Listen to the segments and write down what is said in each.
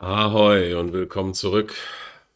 Ahoi und willkommen zurück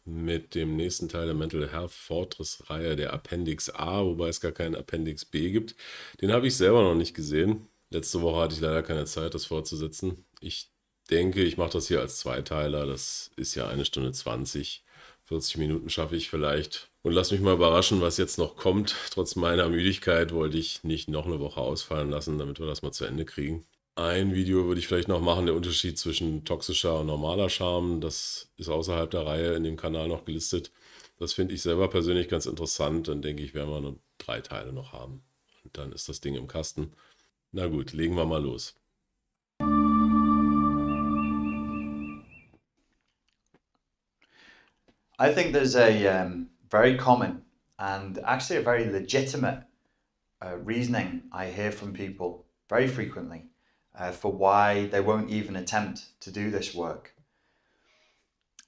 mit dem nächsten Teil der Mental Health Fortress Reihe, der Appendix A, wobei es gar keinen Appendix B gibt. Den habe ich selber noch nicht gesehen. Letzte Woche hatte ich leider keine Zeit, das fortzusetzen. Ich denke, ich mache das hier als Zweiteiler. Das ist ja 1 Stunde 20. 40 Minuten schaffe ich vielleicht. Und lass mich mal überraschen, was jetzt noch kommt. Trotz meiner Müdigkeit wollte ich nicht noch eine Woche ausfallen lassen, damit wir das mal zu Ende kriegen. Ein Video würde ich vielleicht noch machen, der Unterschied zwischen toxischer und normaler Scham. Das ist außerhalb der Reihe in dem Kanal noch gelistet. Das finde ich selber persönlich ganz interessant. Dann denke ich, werden wir nur 3 Teile noch haben. Und dann ist das Ding im Kasten. Na gut, legen wir mal los. I think there's a very common and actually a very legitimate reasoning I hear from people very frequently for why they won't even attempt to do this work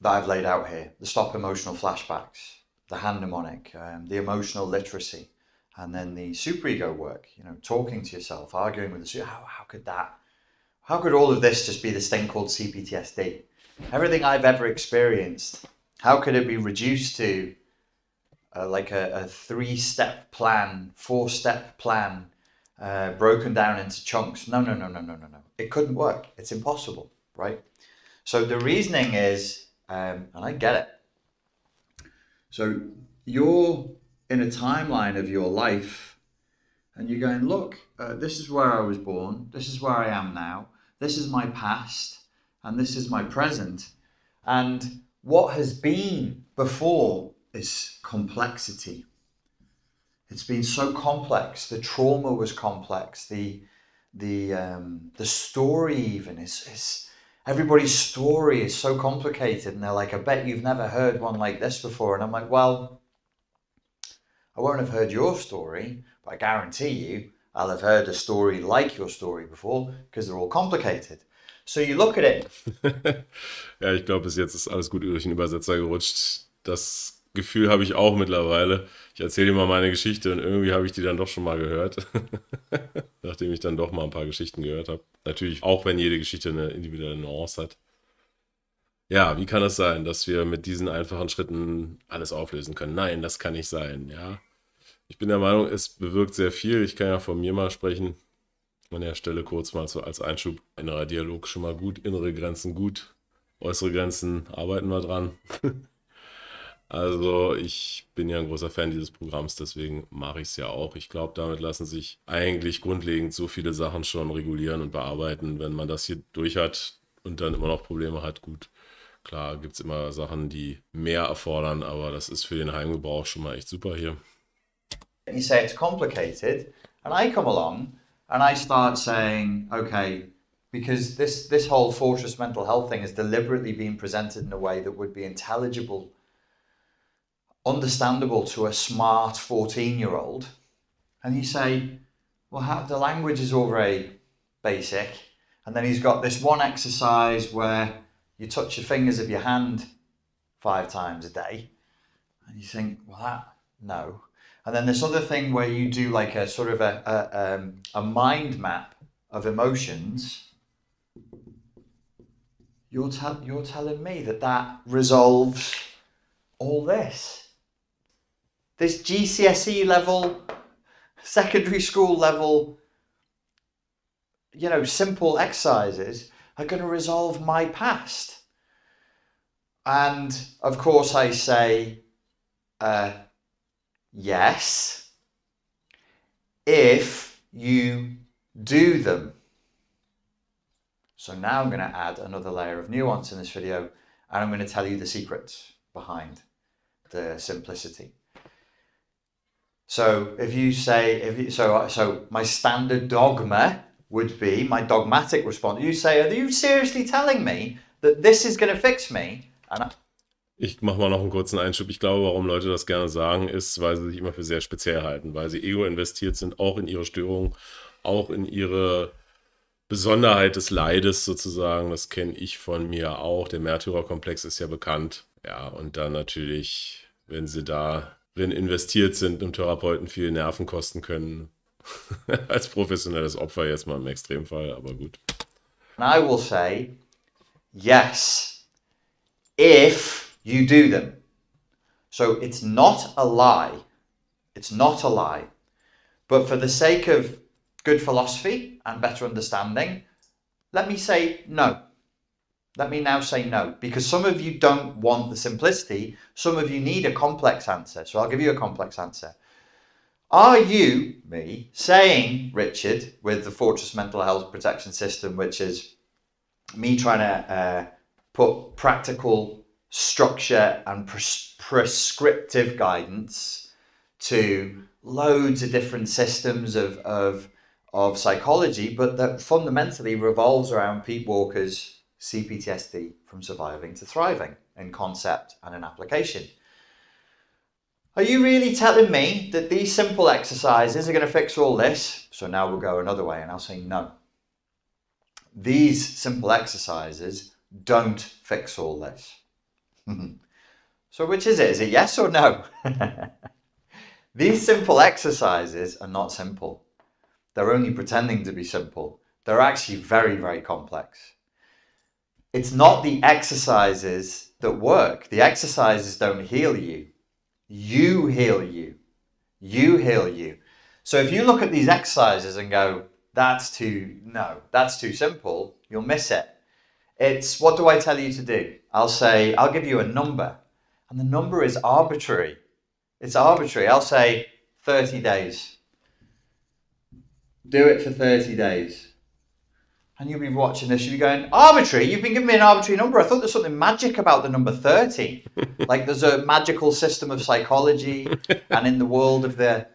that I've laid out here. The stop emotional flashbacks, the hand mnemonic, the emotional literacy, and then the superego work, talking to yourself, arguing with the super. How could that? How could all of this just be this thing called CPTSD? Everything I've ever experienced, how could it be reduced to like a 3-step plan, 4-step plan, broken down into chunks? No. It couldn't work. It's impossible, right? So the reasoning is, and I get it. So you're in a timeline of your life and you're going, look, this is where I was born. This is where I am now. This is my past and this is my present. And what has been before is complexity. It's been so complex. The trauma was complex. The story even is everybody's story is so complicated. And they're like, I bet you've never heard one like this before. And I'm like, well, I won't have heard your story, but I guarantee you I'll have heard a story like your story before because they're all complicated. So you look at it. Ja, ich glaube, bis jetzt ist alles gut durch den Übersetzer gerutscht. Das Gefühl habe ich auch mittlerweile. Ich erzähle dir mal meine Geschichte und irgendwie habe ich die dann doch schon mal gehört. Nachdem ich dann doch mal ein paar Geschichten gehört habe. Natürlich auch, wenn jede Geschichte eine individuelle Nuance hat. Ja, wie kann es sein, dass wir mit diesen einfachen Schritten alles auflösen können? Nein, das kann nicht sein, ja. Ich bin der Meinung, es bewirkt sehr viel. Ich kann ja von mir mal sprechen. An der Stelle kurz mal so als Einschub. Innerer Dialog schon mal gut, innere Grenzen gut, äußere Grenzen arbeiten wir dran. Also ich bin ja ein großer Fan dieses Programms, deswegen mache ich es ja auch. Ich glaube, damit lassen sich eigentlich grundlegend so viele Sachen schon regulieren und bearbeiten. Wenn man das hier durch hat und dann immer noch Probleme hat, gut. Klar gibt es immer Sachen, die mehr erfordern, aber das ist für den Heimgebrauch schon mal echt super hier. You say it's complicated, and I come along and I start saying, okay, because this whole Fortress mental health thing is deliberately being presented in a way that would be intelligible, understandable to a smart 14-year-old. And you say, well, the language is all very basic. And then he's got this one exercise where you touch your fingers of your hand 5 times a day. And you think, well, no. And then this other thing where you do like a sort of a mind map of emotions. You're telling me that resolves all this. This GCSE level, secondary school level, simple exercises are going to resolve my past. And of course I say, yes, if you do them. So now I'm going to add another layer of nuance in this video, and I'm going to tell you the secrets behind the simplicity. So if you say, so my standard dogma would be, my dogmatic response, you say, are you seriously telling me that this is going to fix me? Ich mache mal noch einen kurzen Einschub. Ich glaube, warum Leute das gerne sagen, ist, weil sie sich immer für sehr speziell halten, weil sie ego investiert sind, auch in ihre Störung, auch in ihre Besonderheit des Leides sozusagen. Das kenne ich von mir auch. Der Märtyrerkomplex ist ja bekannt. Ja, und dann natürlich, wenn sie darin investiert sind, einem Therapeuten viel Nerven kosten können. Als professionelles Opfer jetzt mal im Extremfall, aber gut. And I will say, yes, if you do them. So it's not a lie. It's not a lie. But for the sake of good philosophy and better understanding, let me say no. Let me now say no, because some of you don't want the simplicity. Some of you need a complex answer. So I'll give you a complex answer. Are you, me, saying, Richard, with the Fortress Mental Health Protection System, which is me trying to put practical structure and prescriptive guidance to loads of different systems of psychology, but that fundamentally revolves around Pete Walker's CPTSD from surviving to thriving in concept and in application. Are you really telling me that these simple exercises are going to fix all this? So now we'll go another way and I'll say no. These simple exercises don't fix all this. So which is it? Is it yes or no? These simple exercises are not simple. They're only pretending to be simple. They're actually very, very complex. It's not the exercises that work. The exercises don't heal you. You heal you. You heal you. So if you look at these exercises and go, that's too simple, you'll miss it. It's, what do I tell you to do? I'll give you a number. And the number is arbitrary. It's arbitrary. I'll say 30 days. Do it for 30 days. And you'll be watching this, you'll be going, arbitrary? You've been giving me an arbitrary number. I thought there's something magic about the number 30. Like there's a magical system of psychology. And in the world of the,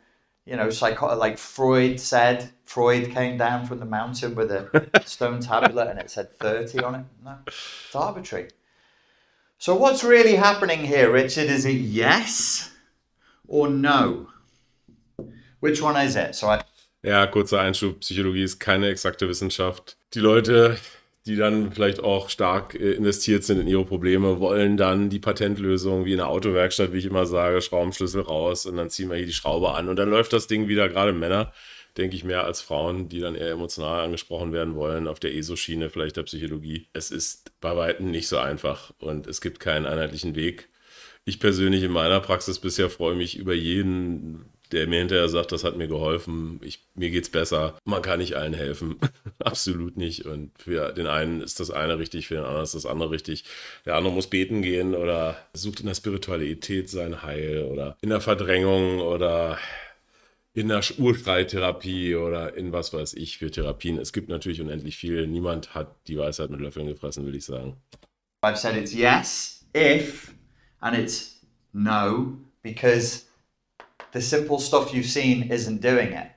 like Freud came down from the mountain with a stone tablet and it said 30 on it. No, it's arbitrary. So what's really happening here, Richard? Is it yes or no? Which one is it? Ja, kurzer Einschub. Psychologie ist keine exakte Wissenschaft. Die Leute, die dann vielleicht auch stark investiert sind in ihre Probleme, wollen dann die Patentlösung wie in der Autowerkstatt, wie ich immer sage, Schraubenschlüssel raus und dann ziehen wir hier die Schraube an und dann läuft das Ding wieder. Gerade Männer, denke ich, mehr als Frauen, die dann eher emotional angesprochen werden wollen, auf der ESO-Schiene vielleicht der Psychologie. Es ist bei weitem nicht so einfach und es gibt keinen einheitlichen Weg. Ich persönlich in meiner Praxis bisher freue mich über jeden, der mir hinterher sagt, das hat mir geholfen, mir geht's besser. Man kann nicht allen helfen, absolut nicht. Und für den einen ist das eine richtig, für den anderen ist das andere richtig. Der andere muss beten gehen oder sucht in der Spiritualität sein Heil oder in der Verdrängung oder in der Urstreittherapie oder in was weiß ich für Therapien. Es gibt natürlich unendlich viel. Niemand hat die Weisheit mit Löffeln gefressen, will ich sagen. I've said it's yes, if, and it's no, because the simple stuff you've seen isn't doing it.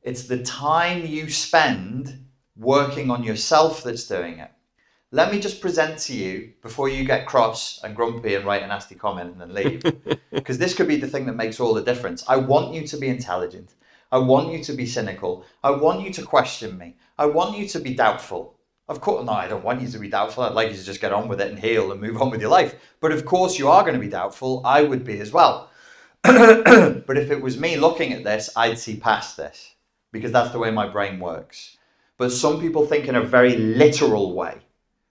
It's the time you spend working on yourself that's doing it. Let me just present to you, before you get cross and grumpy and write a nasty comment and then leave, because this could be the thing that makes all the difference. I want you to be intelligent. I want you to be cynical. I want you to question me. I want you to be doubtful. Of course, no, I don't want you to be doubtful. I'd like you to just get on with it and heal and move on with your life. But of course you are going to be doubtful. I would be as well. But if it was me looking at this, I'd see past this because that's the way my brain works. But some people think in a very literal way.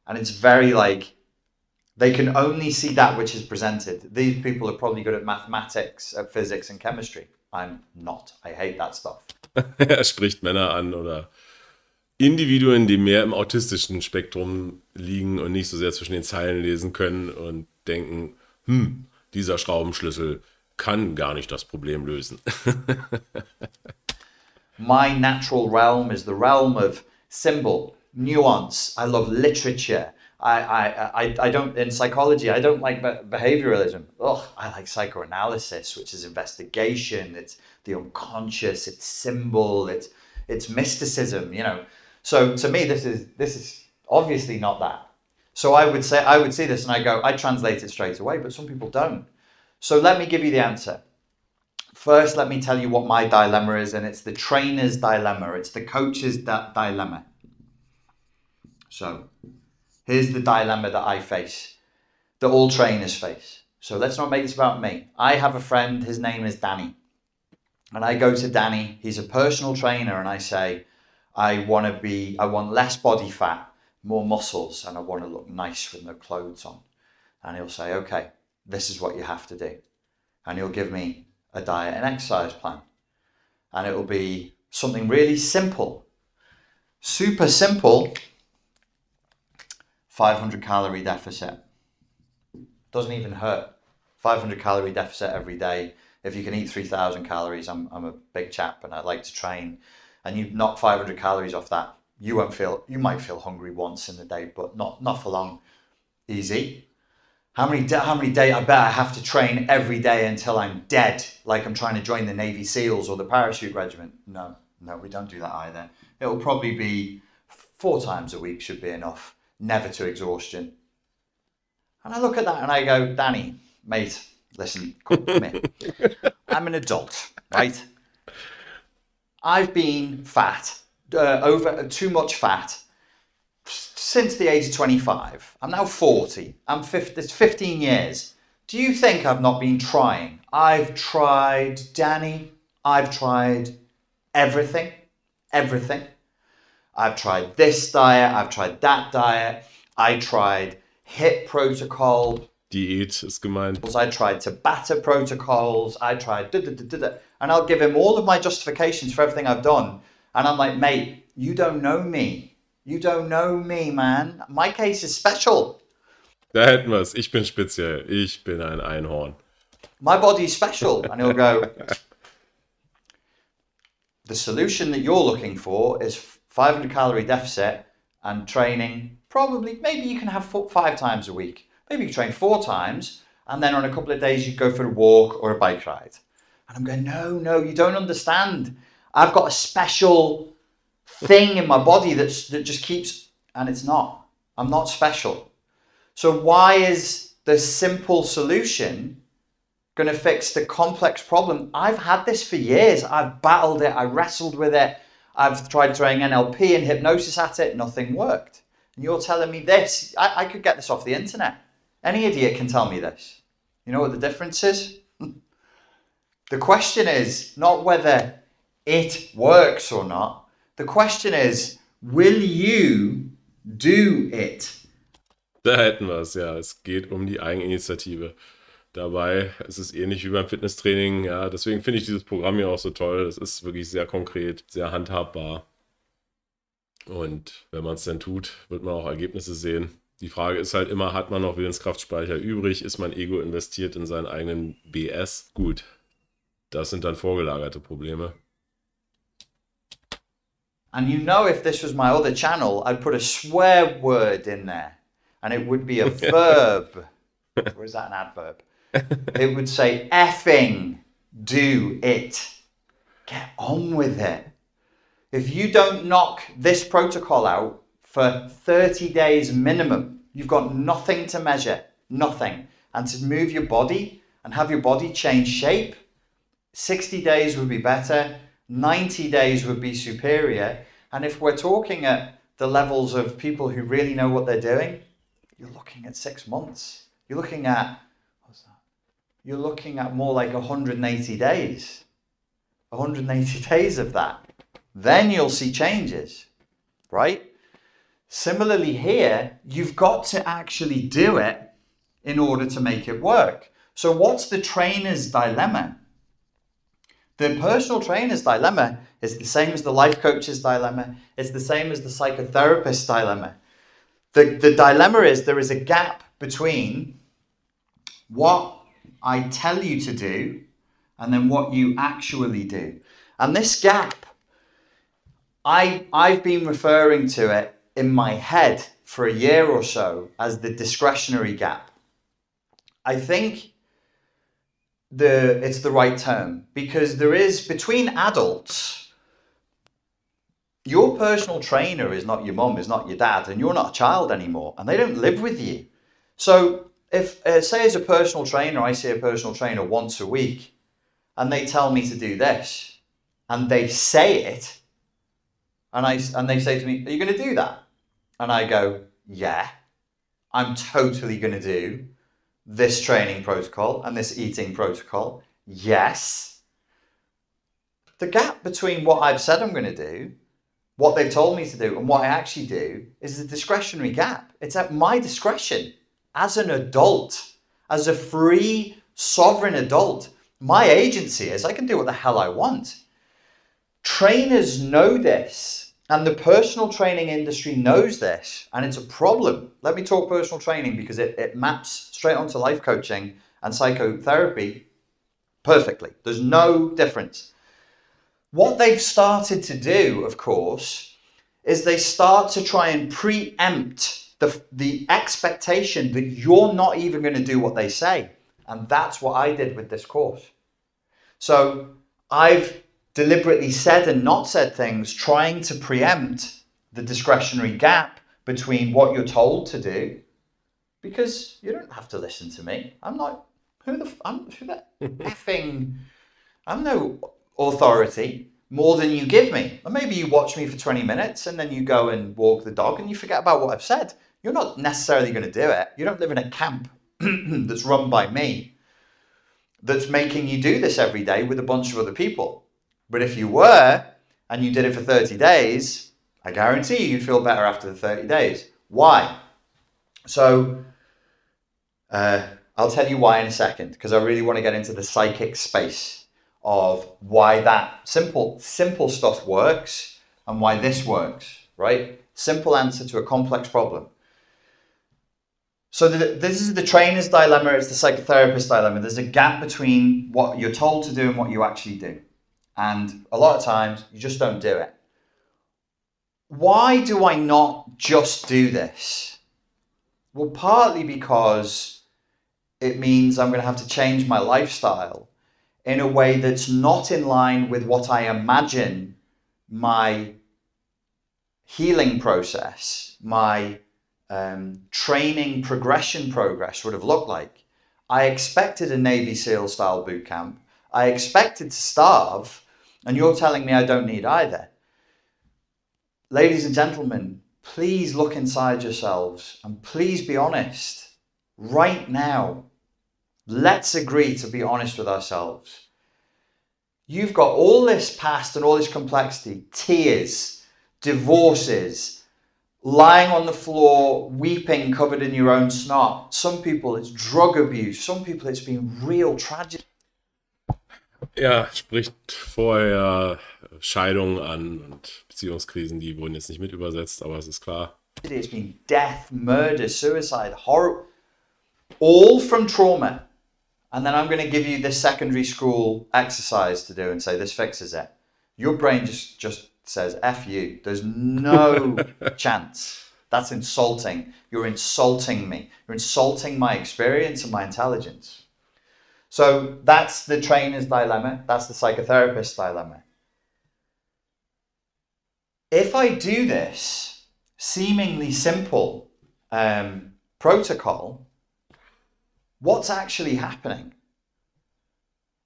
And it's very like, they can only see that which is presented. These people are probably good at mathematics, at physics and chemistry. I'm not. I hate that stuff. Er spricht Männer an oder Individuen, die mehr im autistischen Spektrum liegen und nicht so sehr zwischen den Zeilen lesen können und denken, dieser Schraubenschlüssel kann gar nicht das Problem lösen. My natural realm is the realm of symbol, nuance. I love literature. I don't, in psychology, I don't like behavioralism. I like psychoanalysis, which is investigation. It's the unconscious, it's symbol, it's mysticism, So to me, this is obviously not that. So I would see this and I translate it straight away, but some people don't. So let me give you the answer. First, let me tell you what my dilemma is, and it's the trainer's dilemma. It's the coach's dilemma. So here's the dilemma that I face, that all trainers face. So let's not make this about me. I have a friend, his name is Danny. And I go to Danny, he's a personal trainer, and I say, I want less body fat, more muscles, and I want to look nice with no clothes on. and he'll say, okay, this is what you have to do. And he'll give me a diet and exercise plan. And it will be something really simple, super simple, 500 calorie deficit. Doesn't even hurt. 500 calorie deficit every day. If you can eat 3,000 calories, I'm a big chap and I like to train, and you knock 500 calories off that, you might feel hungry once in the day, but not for long. Easy. How many days? I bet I have to train every day until I'm dead, like I'm trying to join the Navy SEALs or the parachute regiment. No, we don't do that either. It'll probably be 4 times a week should be enough, never to exhaustion. And I look at that and I go, Danny, mate, listen, come here. I'm an adult, right? I've been fat, over too much fat, since the age of 25. I'm now 40. It's 15 years. Do you think I've not been trying? I've tried, Danny. I've tried everything. Everything. I've tried this diet. I've tried that diet. I tried HIIT protocol. Diät ist gemeint. I tried Tabata protocols. I tried and I'll give him all of my justifications for everything I've done. And I'm like, mate, you don't know me. You don't know me, man. My case is special. Da hätten wir es. Ich bin speziell. Ich bin ein Einhorn. My body's special. And he'll go, the solution that you're looking for is 500 calorie deficit and training. Probably, maybe you can have 5 times a week. Maybe you can train 4 times. And then on a couple of days, you go for a walk or a bike ride. And I'm going, no, you don't understand. I've got a special thing in my body that just keeps, and it's not. I'm not special. So why is the simple solution going to fix the complex problem? I've had this for years. I've battled it. I wrestled with it. I've tried throwing NLP and hypnosis at it. Nothing worked. And you're telling me this. I could get this off the internet. Any idiot can tell me this. You know what the difference is? The question is not whether it works or not. The question is, will you do it? Da hätten wir es, ja. Es geht um die Eigeninitiative. Dabei ist es ähnlich wie beim Fitnesstraining. Ja, deswegen finde ich dieses Programm hier auch so toll. Es ist wirklich sehr konkret, sehr handhabbar. Und wenn man es dann tut, wird man auch Ergebnisse sehen. Die Frage ist halt immer, hat man noch Willenskraftspeicher übrig? Ist mein Ego investiert in seinen eigenen BS? Gut, das sind dann vorgelagerte Probleme. And you know, if this was my other channel, I'd put a swear word in there. And it would be a verb. Or is that an adverb? It would say, effing do it. Get on with it. If you don't knock this protocol out for 30 days minimum, you've got nothing to measure, nothing. And to move your body and have your body change shape, 60 days would be better, 90 days would be superior. And if we're talking at the levels of people who really know what they're doing, you're looking at 6 months. You're looking at, what's that? You're looking at more like 180 days. 180 days of that. Then you'll see changes, right? Similarly here, you've got to actually do it in order to make it work. So what's the trainer's dilemma? The personal trainer's dilemma is the same as the life coach's dilemma. It's the same as the psychotherapist's dilemma. The dilemma is there is a gap between what I tell you to do and then what you actually do. And this gap, I've been referring to it in my head for a year or so as the discretionary gap. I think it's the right term because there is, between adults, your personal trainer is not your mum, is not your dad, and you're not a child anymore, and they don't live with you. So if, say as a personal trainer, I see a personal trainer once a week, and they tell me to do this, and they say it, and they say to me, are you going to do that? And I go, yeah, I'm totally going to do this training protocol and this eating protocol. Yes. The gap between what I've said I'm going to do, what they've told me to do, and what I actually do is the discretionary gap. It's at my discretion. as an adult, as a free, sovereign adult. My agency is I can do what the hell I want. Trainers know this, and the personal training industry knows this, and it's a problem. Let me talk personal training because it maps straight onto life coaching and psychotherapy perfectly. There's no difference. What they've started to do, of course, is they start to try and preempt the expectation that you're not even going to do what they say. And that's what I did with this course. So I've deliberately said and not said things trying to preempt the discretionary gap between what you're told to do, because you don't have to listen to me. I'm not, who the effing, I'm no authority more than you give me. Or maybe you watch me for 20 minutes and then you go and walk the dog and you forget about what I've said. You're not necessarily going to do it. You don't live in a camp that's run by me that's making you do this every day with a bunch of other people. But if you were, and you did it for 30 days, I guarantee you'd feel better after the 30 days. Why? So I'll tell you why in a second, because I really want to get into the psychic space of why that simple stuff works and why this works, right? Simple answer to a complex problem. So this is the trainer's dilemma, it's the psychotherapist's dilemma. There's a gap between what you're told to do and what you actually do. And a lot of times, you just don't do it. Why do I not just do this? Well, partly because it means I'm going to have to change my lifestyle in a way that's not in line with what I imagine my healing process, my training progression progress would have looked like. I expected a Navy SEAL style boot camp. I expected to starve, and you're telling me I don't need either. Ladies and gentlemen, please look inside yourselves and please be honest right now. Let's agree to be honest with ourselves. You've got all this past and all this complexity, tears, divorces, lying on the floor, weeping, covered in your own snot. Some people it's drug abuse. Some people it's been real tragedy. Ja, spricht vorher Scheidungen an und Beziehungskrisen, die wurden jetzt nicht mit übersetzt, aber es ist klar. It's been death, murder, suicide, horror, all from trauma. And then I'm going to give you this secondary school exercise to do and say this fixes it. Your brain just says, F you. There's no chance. That's insulting. You're insulting me. You're insulting my experience and my intelligence. So that's the trainer's dilemma. That's the psychotherapist's dilemma. If I do this seemingly simple protocol, what's actually happening?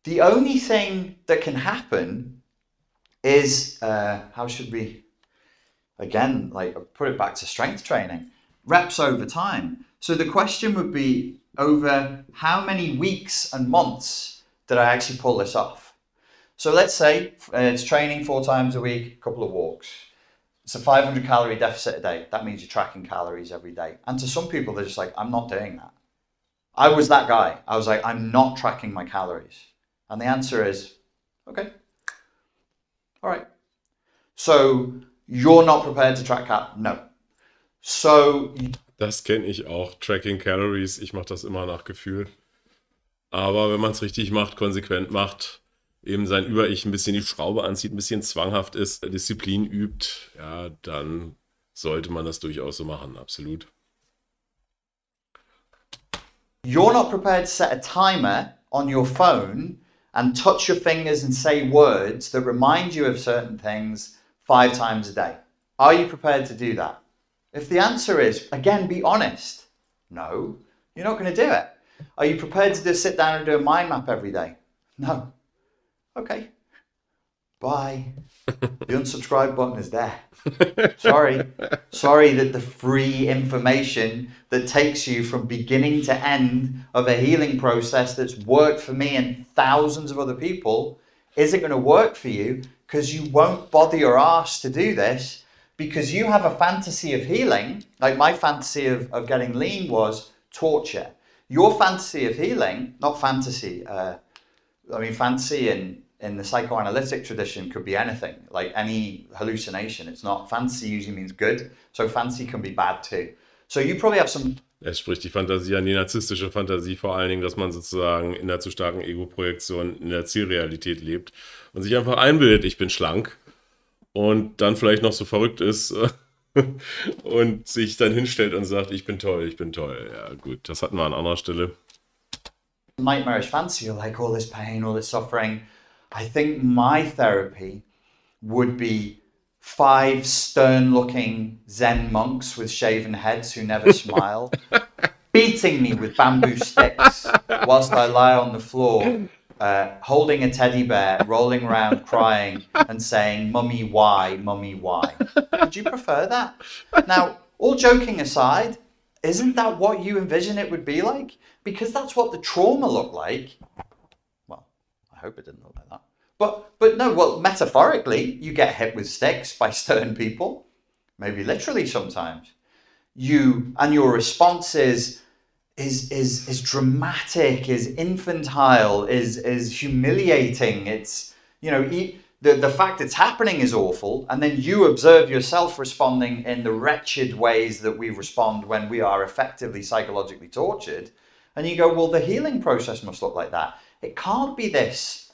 The only thing that can happen is, how should we, again, like put it back to strength training, reps over time. So the question would be, over how many weeks and months did I actually pull this off? So let's say it's training 4 times a week, a couple of walks. It's a 500 calorie deficit a day. That means you're tracking calories every day. And to some people, they're just like, I'm not doing that. I was that guy. I was like, I'm not tracking my calories. And the answer is, okay. All right. So you're not prepared to track calories? No. So... Das kenne ich auch, Tracking Calories. Ich mache das immer nach Gefühl. Aber wenn man es richtig macht, konsequent macht, eben sein Über-Ich ein bisschen die Schraube anzieht, ein bisschen zwanghaft ist, Disziplin übt, ja, dann sollte man das durchaus so machen, absolut. You're not prepared to set a timer on your phone and touch your fingers and say words that remind you of certain things 5 times a day. Are you prepared to do that? If the answer is, again, be honest. No, you're not going to do it. Are you prepared to just sit down and do a mind map every day? No. Okay. Bye. The unsubscribe button is there. Sorry. Sorry that the free information that takes you from beginning to end of a healing process that's worked for me and thousands of other people isn't going to work for you because you won't bother your ass to do this because you have a fantasy of healing. Like my fantasy of getting lean was torture. Your fantasy of healing, not fantasy, fantasy in the psychoanalytic tradition could be anything, like any hallucination. It's not, fantasy usually means good, so fantasy can be bad too. So you probably have some... Es spricht die Fantasie an, die narzisstische Fantasie vor allen Dingen, dass man sozusagen in der zu starken Ego-Projektion in der Zielrealität lebt und sich einfach einbildet, ich bin schlank und dann vielleicht noch so verrückt ist und sich dann hinstellt und sagt, ich bin toll, ich bin toll. Ja gut, das hatten wir an anderer Stelle. Nightmarish fantasy, you're like all this pain, all this suffering. I think my therapy would be 5 stern-looking Zen monks with shaven heads who never smile, beating me with bamboo sticks whilst I lie on the floor, holding a teddy bear, rolling around crying and saying, "Mummy, why? Mummy, why?" Would you prefer that? Now, all joking aside, isn't that what you envision it would be like? Because that's what the trauma looked like. Well, I hope it didn't look like that. But no, well, metaphorically, you get hit with sticks by stern people, maybe literally sometimes. And your response is dramatic, is infantile, is humiliating. It's, you know, the fact it's happening is awful, and then you observe yourself responding in the wretched ways that we respond when we are effectively psychologically tortured, and you go, well, the healing process must look like that. It can't be this.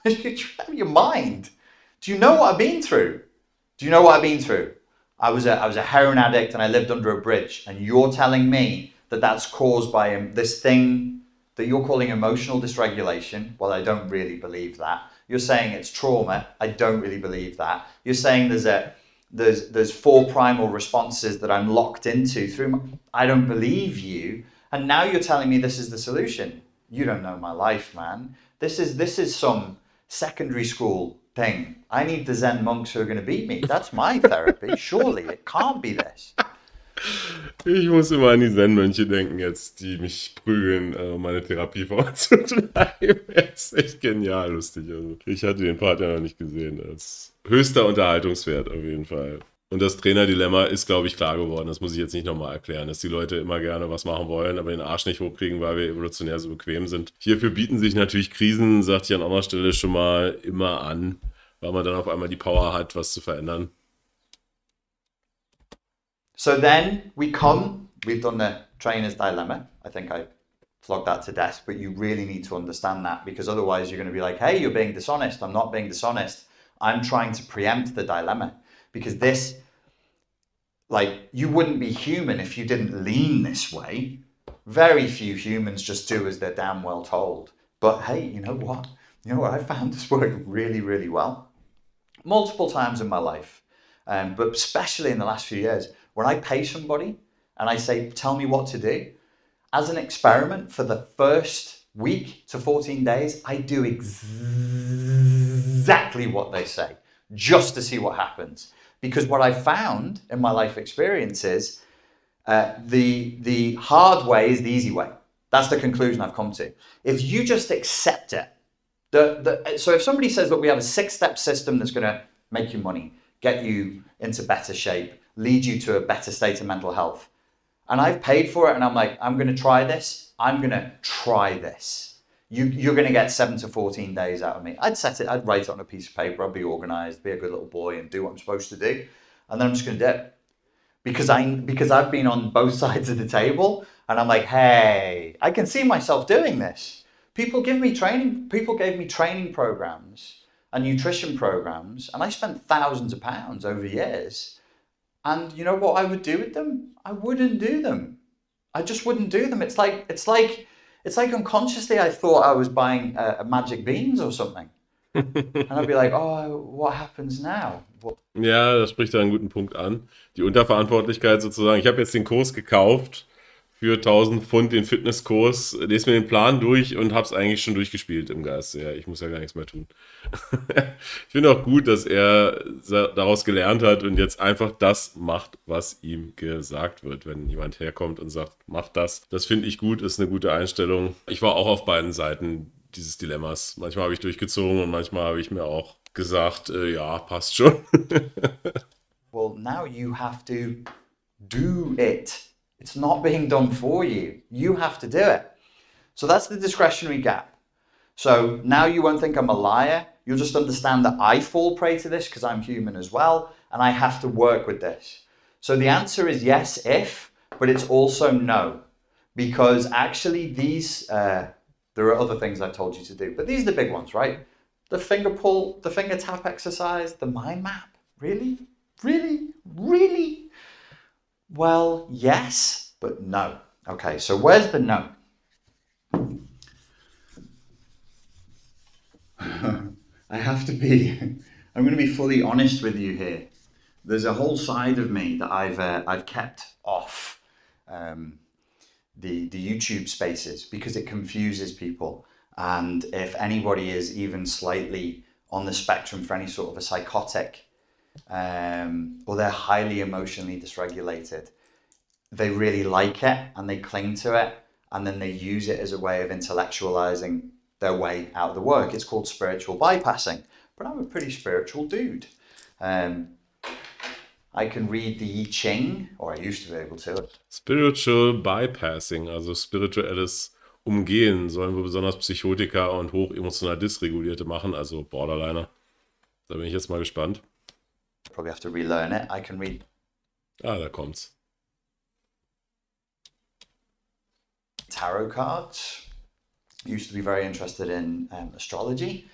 You're out of your mind. Do you know what I've been through? Do you know what I've been through? I was a heroin addict and I lived under a bridge, and you're telling me that that's caused by this thing that you're calling emotional dysregulation. Well, I don't really believe that. You're saying it's trauma. I don't really believe that. You're saying there's 4 primal responses that I'm locked into I don't believe you. And now you're telling me this is the solution. You don't know my life, man. This is some secondary school thing. I need the Zen monks who are going to beat me. That's my therapy. Surely it can't be this. Ich muss immer an die Zen-Mönche denken jetzt, die mich prügeln, meine Therapie voranzutreiben. Das ist echt genial lustig. Also, ich hatte den Part ja noch nicht gesehen. Das ist höchster Unterhaltungswert auf jeden Fall. Und das Trainerdilemma ist, glaube ich, klar geworden. Das muss ich jetzt nicht nochmal erklären, dass die Leute immer gerne was machen wollen, aber den Arsch nicht hochkriegen, weil wir evolutionär so bequem sind. Hierfür bieten sich natürlich Krisen, sagte ich an anderer Stelle schon mal, immer an, weil man dann auf einmal die Power hat, was zu verändern. So then we've done the trainer's dilemma. I think I flogged that to death, but you really need to understand that, because otherwise you're going to be like, hey, you're being dishonest. I'm not being dishonest. I'm trying to preempt the dilemma, because this, like, you wouldn't be human if you didn't lean this way. Very few humans just do as they're damn well told. But hey, you know what? You know what? I found this worked really, really well. Multiple times in my life, but especially in the last few years, when I pay somebody and I say, tell me what to do, as an experiment for the first week to 14 days, I do exactly what they say, just to see what happens. Because what I found in my life experience is the hard way is the easy way. That's the conclusion I've come to. If you just accept it, so if somebody says that we have a 6-step system that's going to make you money, get you into better shape, lead you to a better state of mental health, and I've paid for it, and I'm like, I'm going to try this. I'm going to try this. You're going to get 7 to 14 days out of me. I'd write it on a piece of paper. I'd be organized, be a good little boy, and do what I'm supposed to do. And then I'm just going to do it. Because I've been on both sides of the table, and I'm like, hey, I can see myself doing this. People gave me training programs and nutrition programs, and I spent thousands of pounds over years. And you know what I would do with them? I wouldn't do them. I just wouldn't do them. It's like unconsciously I thought I was buying a magic beans or something. And I'd be like, oh, what happens now? Ja, das spricht da einen guten Punkt an. Die Unterverantwortlichkeit sozusagen. Ich habe jetzt den Kurs gekauft für 1000 Pfund, den Fitnesskurs, lese mir den Plan durch und habe es eigentlich schon durchgespielt im Geist. Ja, ich muss ja gar nichts mehr tun. Ich finde auch gut, dass er daraus gelernt hat und jetzt einfach das macht, was ihm gesagt wird. Wenn jemand herkommt und sagt, mach das. Das finde ich gut, ist eine gute Einstellung. Ich war auch auf beiden Seiten dieses Dilemmas. Manchmal habe ich durchgezogen und manchmal habe ich mir auch gesagt, ja, passt schon. Well, now you have to do it. It's not being done for you. You have to do it. So that's the discretionary gap. So now you won't think I'm a liar. You'll just understand that I fall prey to this because I'm human as well, and I have to work with this. So the answer is yes, if, but it's also no, because actually these, there are other things I've told you to do, but these are the big ones, right? The finger pull, the finger tap exercise, the mind map. Really? Really? Really? Well, yes, but no. Okay, so where's the no? I have to be, I'm going to be fully honest with you here. There's a whole side of me that I've kept off the YouTube spaces because it confuses people. And if anybody is even slightly on the spectrum for any sort of a psychotic, or they're highly emotionally dysregulated, they really like it and they cling to it, and then they use it as a way of intellectualizing their way out of the work. It's called spiritual bypassing, but I'm a pretty spiritual dude. I can read the I Ching, or I used to be able to. Spiritual Bypassing, also spirituelles Umgehen, sollen wohl besonders Psychotiker und hochemotional Dysregulierte machen, also Borderliner. Da bin ich jetzt mal gespannt. Probably have to relearn it. I can read. Ah, da kommt's. Tarot cards. Used to be very interested in astrology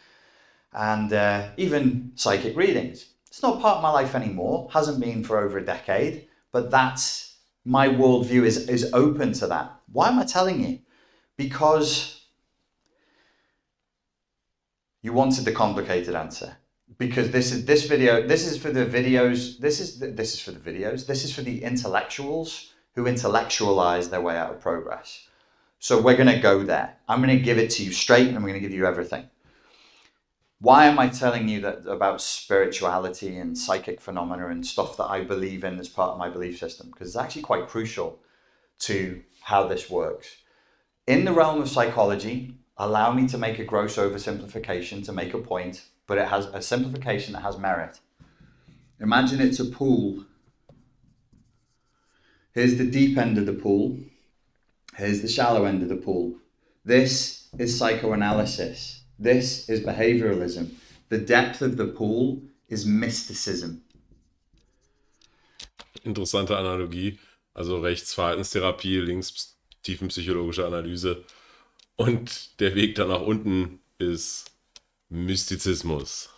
and even psychic readings. It's not part of my life anymore, hasn't been for over a decade, but that's my worldview is open to that. Why am I telling you? Because you wanted the complicated answer. Because this is for the intellectuals who intellectualize their way out of progress. So we're going to go there. I'm going to give it to you straight and I'm going to give you everything. Why am I telling you that about spirituality and psychic phenomena and stuff that I believe in as part of my belief system? Because it's actually quite crucial to how this works. In the realm of psychology, allow me to make a gross oversimplification to make a point, but it has a simplification that has merit. Imagine it's a pool. Here's the deep end of the pool. Here's the shallow end of the pool. This is psychoanalysis. This is behavioralism. The depth of the pool is mysticism. Interessante Analogie. Also rechts Verhaltenstherapie, links tiefenpsychologische Analyse. Und der Weg dann nach unten ist Mystizismus.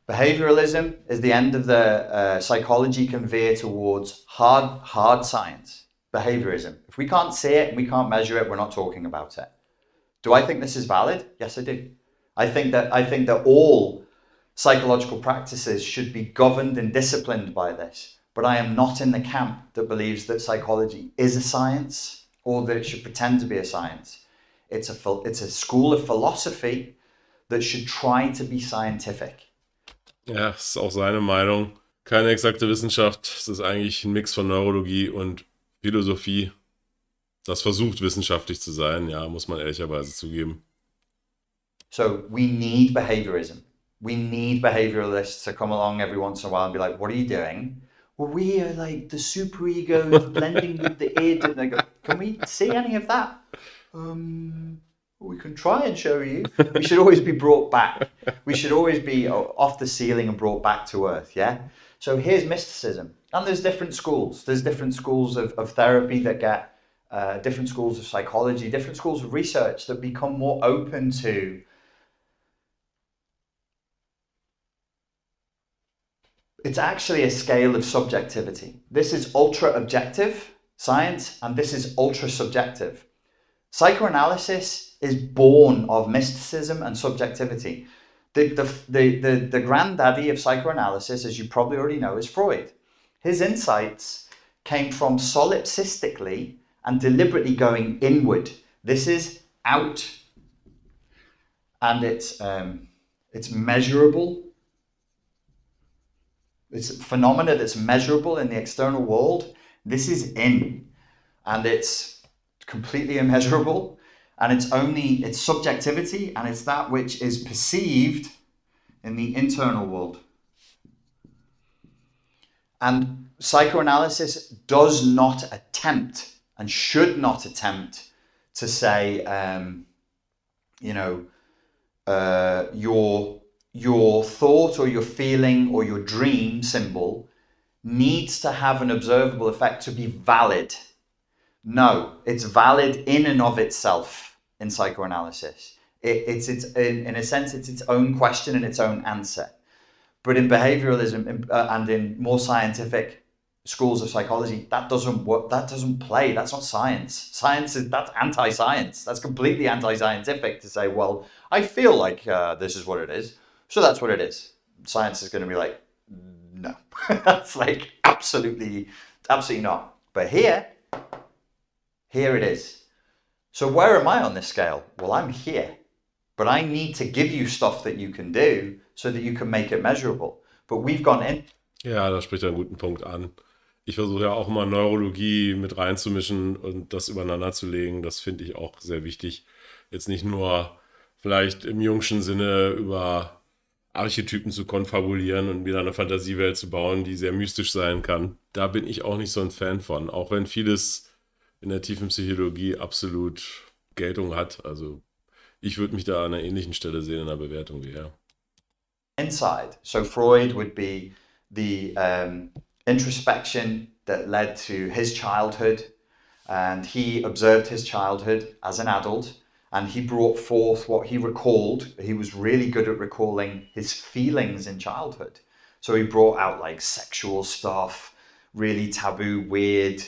Behavioralism is the end of the psychology can veer towards hard science. Behaviorism. If we can't see it and we can't measure it, we're not talking about it. Do I think this is valid? Yes, I do. I think that all psychological practices should be governed and disciplined by this. But I am not in the camp that believes that psychology is a science or that it should pretend to be a science. It's a school of philosophy that should try to be scientific. Ja, das ist auch seine Meinung. Keine exakte Wissenschaft. Es ist eigentlich ein Mix von Neurologie und Philosophie. Das versucht wissenschaftlich zu sein, ja, muss man ehrlicherweise zugeben. So we need behaviorism. We need behavioralists to come along every once in a while and be like, what are you doing? Well, we are like the superegos blending with the id. And they go, can we see any of that? We can try and show you. We should always be brought back. We should always be off the ceiling and brought back to earth, yeah? So here's mysticism. And there's different schools. There's different schools of therapy that get, different schools of psychology, different schools of research that become more open to it's actually a scale of subjectivity. This is ultra objective science and this is ultra subjective. Psychoanalysis is born of mysticism and subjectivity. The granddaddy of psychoanalysis, as you probably already know, is Freud. His insights came from solipsistically and deliberately going inward. This is out. And it's measurable. It's a phenomena that's measurable in the external world. This is in. And it's completely immeasurable. And it's subjectivity, and it's that which is perceived in the internal world. And psychoanalysis does not attempt and should not attempt to say, your thought or your feeling or your dream symbol needs to have an observable effect to be valid. No, it's valid in and of itself in psychoanalysis. In a sense, it's its own question and its own answer. But in behavioralism and in more scientific schools of psychology, that doesn't work. That doesn't play. That's not science. That's anti-science. That's completely anti-scientific to say, well, I feel like this is what it is, so that's what it is. Science is going to be like, no, that's like absolutely not. But here it is. So where am I on this scale? Well, I'm here, but I need to give you stuff that you can do so that you can make it measurable. But we've gone in. Ja, da spricht er einen guten Punkt an. Ich versuche ja auch mal Neurologie mit reinzumischen und das übereinander zu legen. Das finde ich auch sehr wichtig. Jetzt nicht nur vielleicht im Jungschen Sinne über Archetypen zu konfabulieren und wieder eine Fantasiewelt zu bauen, die sehr mystisch sein kann. Da bin ich auch nicht so ein Fan von, auch wenn vieles in der tiefen Psychologie absolut Geltung hat. Also ich würde mich da an einer ähnlichen Stelle sehen in der Bewertung wie er. Inside. So Freud would be the introspection that led to his childhood, and he observed his childhood as an adult, and he brought forth what he recalled. He was really good at recalling his feelings in childhood. So he brought out like sexual stuff, really taboo, weird.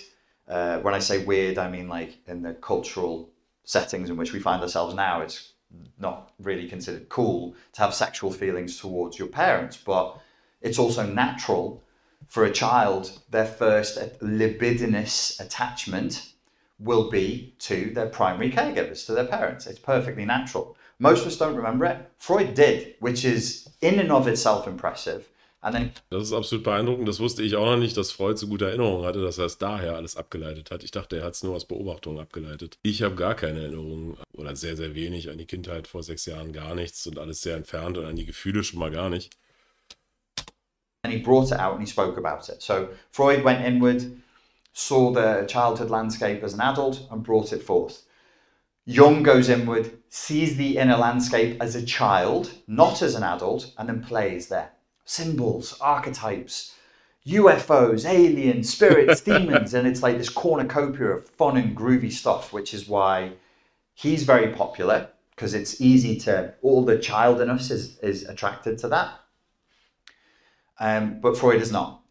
When I say weird, I mean like in the cultural settings in which we find ourselves now, it's not really considered cool to have sexual feelings towards your parents, but it's also natural for a child, their first libidinous attachment will be to their primary caregivers, to their parents. It's perfectly natural. Most of us don't remember it. Freud did, which is in and of itself impressive. And then das ist absolut beeindruckend. Das wusste ich auch noch nicht, dass Freud so gute Erinnerungen hatte, dass er es daher alles abgeleitet hat. Ich dachte, er hat es nur aus Beobachtungen abgeleitet. Ich habe gar keine Erinnerungen oder sehr, sehr wenig an die Kindheit vor 6 Jahren, gar nichts und alles sehr entfernt und an die Gefühle schon mal gar nicht. And he brought it out and he spoke about it. So Freud went inward, saw the childhood landscape as an adult and brought it forth. Jung goes inward, sees the inner landscape as a child, not as an adult, and then plays there. Symbols, archetypes, UFOs, aliens, spirits, demons, and it's like this cornucopia of fun and groovy stuff, which is why he's very popular, because it's easy to, all the child in us is attracted to that. But Freud is not.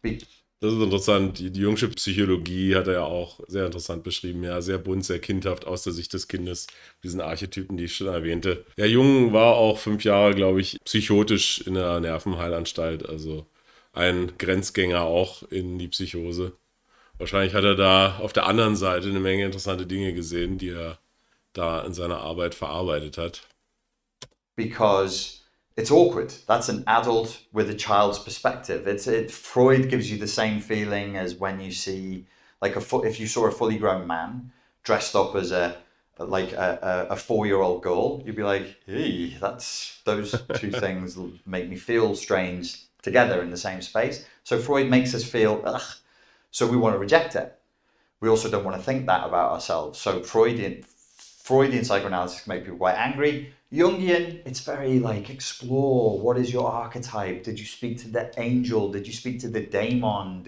Das ist interessant. Die Jungsche Psychologie hat er ja auch sehr interessant beschrieben. Ja, sehr bunt, sehr kindhaft aus der Sicht des Kindes. Diesen Archetypen, die ich schon erwähnte. Ja, Jung war auch 5 Jahre, glaube ich, psychotisch in der Nervenheilanstalt. Also ein Grenzgänger auch in die Psychose. Wahrscheinlich hat er da auf der anderen Seite eine Menge interessante Dinge gesehen, die er da in seiner Arbeit verarbeitet hat. Because it's awkward. That's an adult with a child's perspective. Freud gives you the same feeling as when you see, like if you saw a fully grown man dressed up as a 4-year-old girl, you'd be like, hey, those two things make me feel strange together in the same space. So Freud makes us feel, ugh, so we want to reject it. We also don't want to think that about ourselves. So Freudian psychoanalysis can make people quite angry. Jungian, it's very like, explore, what is your archetype? Did you speak to the angel? Did you speak to the daemon?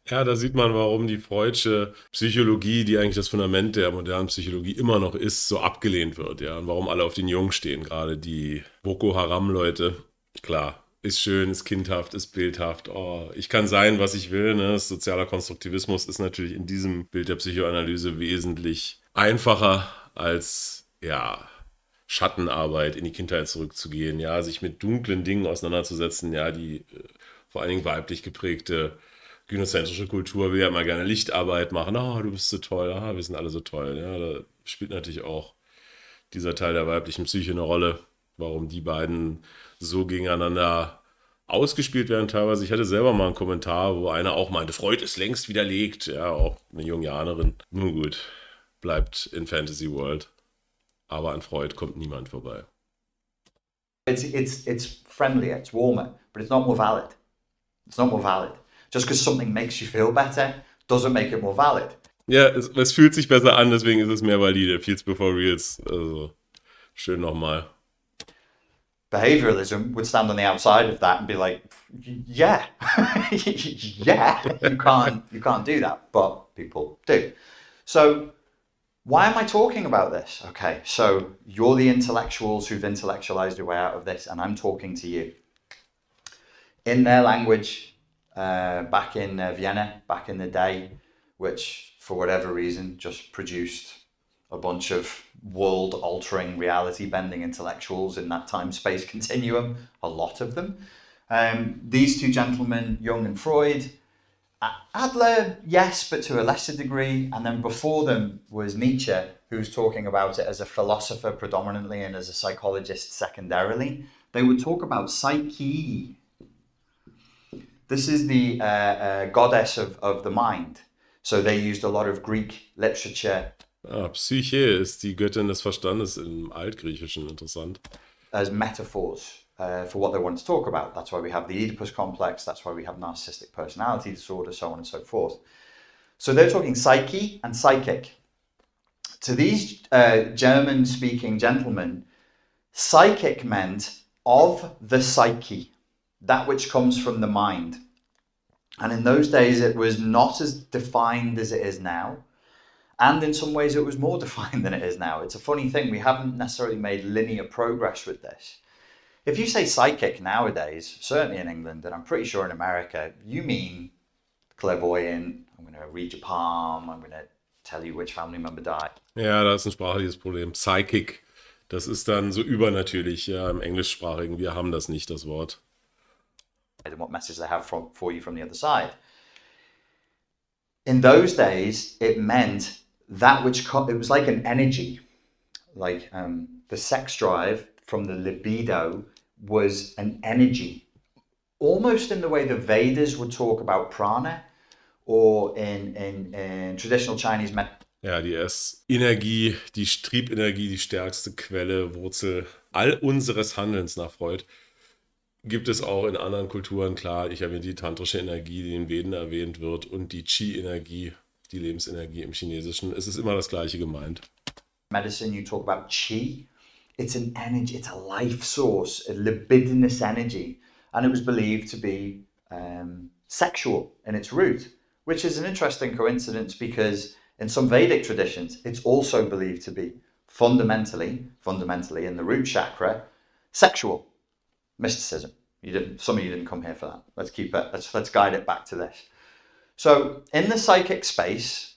Ja, da sieht man, warum die Freudsche Psychologie, die eigentlich das Fundament der modernen Psychologie immer noch ist, so abgelehnt wird. Ja, und warum alle auf den Jungen stehen, gerade die Boko Haram-Leute. Klar, ist schön, ist kindhaft, ist bildhaft. Oh, ich kann sein, was ich will. Ne? Sozialer Konstruktivismus ist natürlich in diesem Bild der Psychoanalyse wesentlich einfacher als, ja, Schattenarbeit, in die Kindheit zurückzugehen, ja, sich mit dunklen Dingen auseinanderzusetzen, ja, die vor allen Dingen weiblich geprägte gynozentrische Kultur will ja immer gerne Lichtarbeit machen, du bist so toll, wir sind alle so toll, ja, da spielt natürlich auch dieser Teil der weiblichen Psyche eine Rolle, warum die beiden so gegeneinander ausgespielt werden teilweise. Ich hatte selber mal einen Kommentar, wo einer auch meinte, Freud ist längst widerlegt, ja, auch eine Jungianerin. Nun gut, bleibt in Fantasy World. Aber an Freud kommt niemand vorbei. It's friendlier, it's warmer, but it's not more valid. It's not more valid. Just because something makes you feel better doesn't make it more valid. Ja, es fühlt sich besser an, deswegen ist es mehr valide. Feels before reals. Also, schön nochmal. Behavioralism would stand on the outside of that and be like, yeah, yeah, you can't do that, but people do. So why am I talking about this? Okay, so you're the intellectuals who've intellectualized your way out of this, and I'm talking to you. In their language, back in Vienna, back in the day, which for whatever reason just produced a bunch of world altering, reality bending intellectuals in that time space continuum, a lot of them. These two gentlemen, Jung and Freud, Adler, yes, but to a lesser degree. And then before them was Nietzsche, who's talking about it as a philosopher predominantly and as a psychologist secondarily. They would talk about psyche. This is the goddess of the mind. So they used a lot of Greek literature Psyche ist die Göttin des Verstandes im Altgriechischen. Interessant. as metaphors for what they want to talk about. That's why we have the Oedipus complex. That's why we have narcissistic personality disorder, so on and so forth. So they're talking psyche and psychic. To these German-speaking gentlemen, psychic meant of the psyche, that which comes from the mind. And in those days, it was not as defined as it is now. And in some ways, it was more defined than it is now. It's a funny thing. We haven't necessarily made linear progress with this. If you say psychic nowadays, certainly in England, and I'm pretty sure in America, you mean clairvoyant. I'm going to read your palm. I'm going to tell you which family member died. Ja, da ist ein sprachliches Problem. Psychic, das ist dann so übernatürlich, ja, im Englischsprachigen. Wir haben das nicht, das Wort. And what message they have for you from the other side. In those days, it meant that which it was like an energy, like the sex drive from the libido was an energy, almost in the way the Vedas would talk about prana, or in traditional Chinese medicine. Ja, die Essenergie, die Triebenergie, die stärkste Quelle, Wurzel all unseres Handelns nach Freud, gibt es auch in anderen Kulturen. Klar, ich habe die tantrische Energie, die in den Veden erwähnt wird, und die Qi-Energie, die Lebensenergie im Chinesischen. Es ist immer das Gleiche gemeint. Medicine, you talk about Qi. It's an energy, it's a life source, a libidinous energy. And it was believed to be sexual in its root, which is an interesting coincidence because in some Vedic traditions, it's also believed to be fundamentally in the root chakra, sexual. Mysticism. Some of you didn't come here for that. Let's keep it. Let's guide it back to this. So in the psychic space,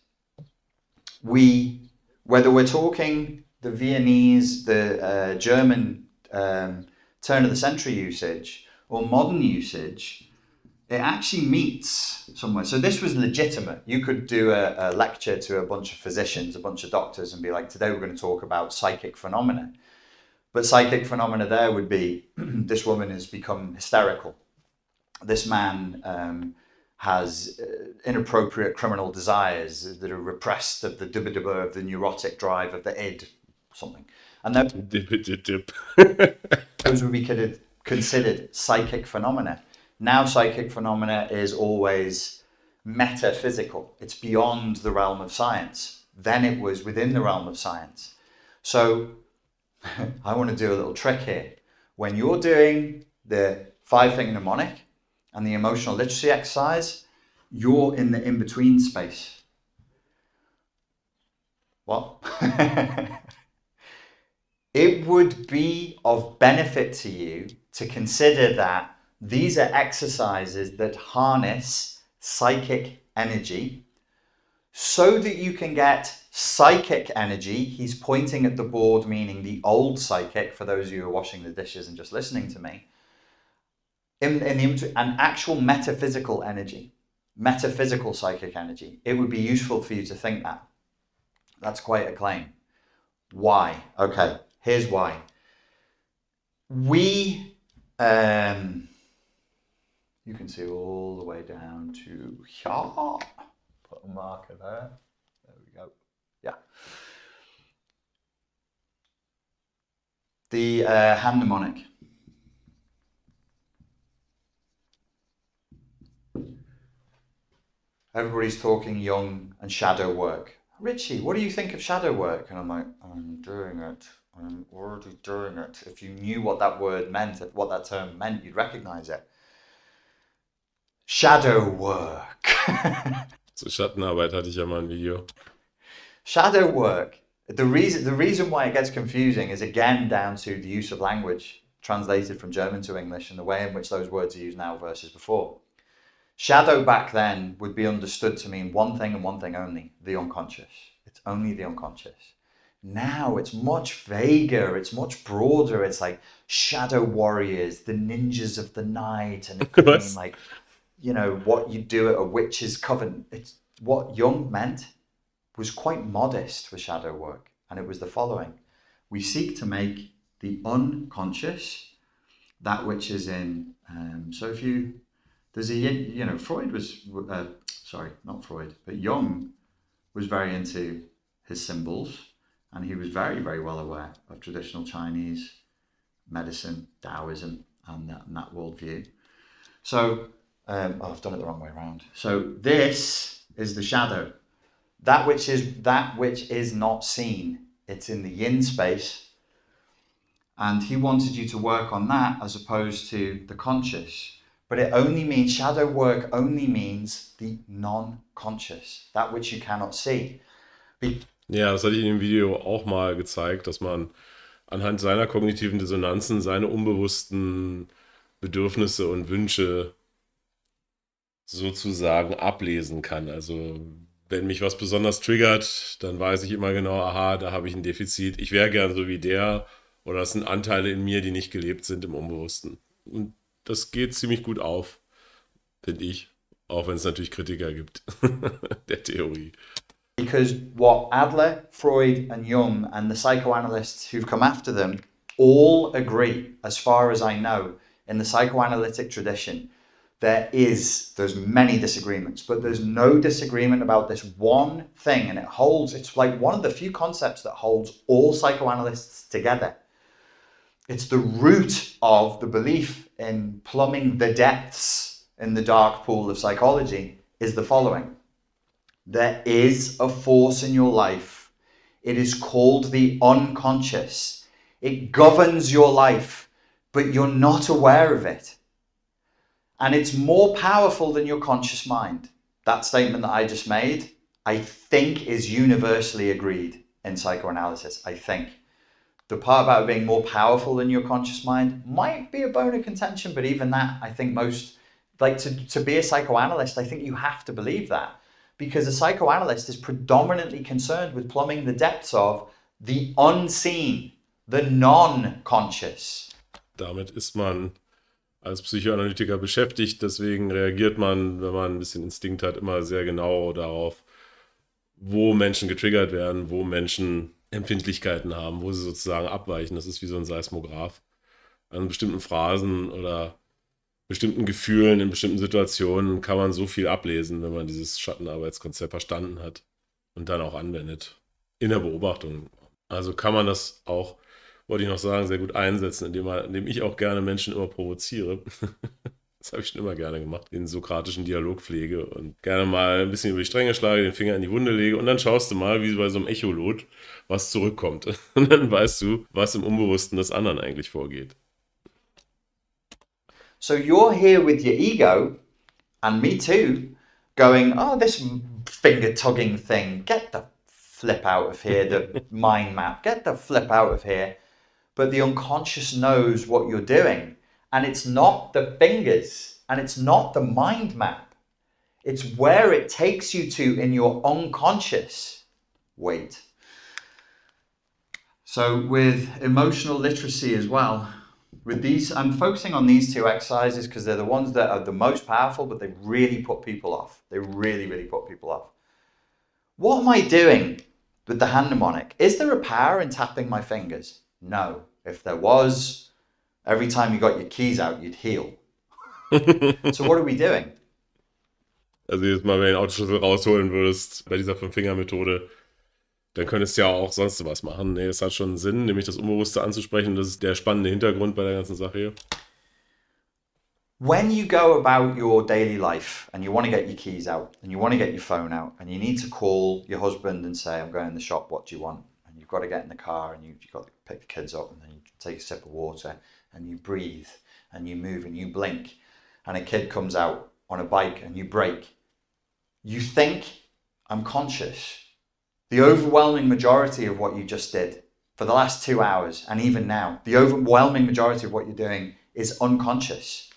whether we're talking the Viennese, the German turn of the century usage or modern usage, it actually meets somewhere. So this was legitimate. You could do a lecture to a bunch of physicians, a bunch of doctors, and be like, today we're going to talk about psychic phenomena. But psychic phenomena there would be, this woman has become hysterical. This man has inappropriate criminal desires that are repressed of the dibba of the neurotic drive of the id, something. And those would be considered psychic phenomena. Now psychic phenomena is always metaphysical. It's beyond the realm of science. Then it was within the realm of science. So I want to do a little trick here. When you're doing the 5-finger mnemonic and the emotional literacy exercise, you're in the in-between space. What? It would be of benefit to you to consider that these are exercises that harness psychic energy so that you can get psychic energy. He's pointing at the board, meaning the old psychic, for those of you who are washing the dishes and just listening to me, an actual metaphysical energy, metaphysical psychic energy. It would be useful for you to think that. That's quite a claim. Why? Okay, here's why. We, you can see all the way down to here. Put a marker there. There we go. Yeah. The hand mnemonic. everybody's talking Jung and shadow work. Richie, what do you think of shadow work? And I'm like, I'm doing it. I'm already doing it. If you knew what that word meant, what that term meant, you'd recognize it. Shadow work. Zur Schattenarbeit hatte ich ja mal ein Video. Shadow work. The reason why it gets confusing is again down to the use of language translated from German to English and the way in which those words are used now versus before. Shadow back then would be understood to mean one thing and one thing only, the unconscious. It's only the unconscious. Now it's much vaguer, it's much broader. It's like shadow warriors, the ninjas of the night, and it could mean like, you know, what you do at a witch's coven. It's what Jung meant was quite modest for shadow work, and it was the following: we seek to make the unconscious that which is in. So if you there's a, you know, Freud was sorry, not Freud, but Jung was very into his symbols, and he was very, very well aware of traditional Chinese medicine, Taoism, and that worldview. So, I've done it the wrong way around. So this is the shadow, that which is not seen. It's in the yin space, and he wanted you to work on that as opposed to the conscious. But it only means, shadow work only means the non-conscious, that which you cannot see. Ja, das hatte ich in dem Video auch mal gezeigt, dass man anhand seiner kognitiven Dissonanzen seine unbewussten Bedürfnisse und Wünsche sozusagen ablesen kann. Also wenn mich was besonders triggert, dann weiß ich immer genau, aha, da habe ich ein Defizit. Ich wäre gern so wie der, oder es sind Anteile in mir, die nicht gelebt sind im Unbewussten. Und das geht ziemlich gut auf, finde ich. Auch wenn es natürlich Kritiker gibt der Theorie. Because what Adler, Freud, and Jung, and the psychoanalysts who've come after them all agree, as far as I know, in the psychoanalytic tradition, there's many disagreements, but there's no disagreement about this one thing, and it's like one of the few concepts that holds all psychoanalysts together. It's the root of the belief in plumbing the depths in the dark pool of psychology is the following. There is a force in your life. It is called the unconscious. It governs your life, but you're not aware of it. And it's more powerful than your conscious mind. That statement that I just made, I think, is universally agreed in psychoanalysis. I think. The part about it being more powerful than your conscious mind might be a bone of contention, but even that, I think most, like to be a psychoanalyst, I think you have to believe that. Because a psychoanalyst is predominantly concerned with plumbing the depths of the unseen, the non-conscious. Damit ist man als Psychoanalytiker beschäftigt, deswegen reagiert man, wenn man ein bisschen Instinkt hat, immer sehr genau darauf, wo Menschen getriggert werden, wo Menschen Empfindlichkeiten haben, wo sie sozusagen abweichen. Das ist wie so ein Seismograph. An bestimmten Phrasen oder bestimmten Gefühlen, in bestimmten Situationen kann man so viel ablesen, wenn man dieses Schattenarbeitskonzept verstanden hat und dann auch anwendet. In der Beobachtung. Also kann man das auch, wollte ich noch sagen, sehr gut einsetzen, indem ich auch gerne Menschen immer provoziere. Das habe ich schon immer gerne gemacht, den sokratischen Dialog pflege und gerne mal ein bisschen über die Stränge schlage, den Finger in die Wunde lege und dann schaust du mal, wie bei so einem Echolot, was zurückkommt. Und dann weißt du, was im Unbewussten des anderen eigentlich vorgeht. So you're here with your ego, and me too, going, oh, this finger-tugging thing, get the flip out of here, the mind map, get the flip out of here. But the unconscious knows what you're doing. And it's not the fingers, and it's not the mind map. It's where it takes you to in your unconscious. Wait. So with emotional literacy as well, with these, I'm focusing on these two exercises because they're the ones that are the most powerful, but they really put people off. They really, really put people off. What am I doing with the hand mnemonic? Is there a power in tapping my fingers? No. If there was, every time you got your keys out, you'd heal. So what are we doing? Also jedes Mal, wenn du den Autoschlüssel rausholen würdest, bei dieser 5-Finger-Methode, dann könntest du ja auch sonst was machen. Nee, es hat schon Sinn, nämlich das Unbewusste anzusprechen. Das ist der spannende Hintergrund bei der ganzen Sache hier. When you go about your daily life and you want to get your keys out and you want to get your phone out and you need to call your husband and say, I'm going in the shop, what do you want? And you've got to get in the car and you've got to pick the kids up and then you take a sip of water and you breathe and you move and you blink and a kid comes out on a bike and you brake. You think, I'm conscious. The overwhelming majority of what you just did for the last 2 hours and even now, the overwhelming majority of what you're doing is unconscious.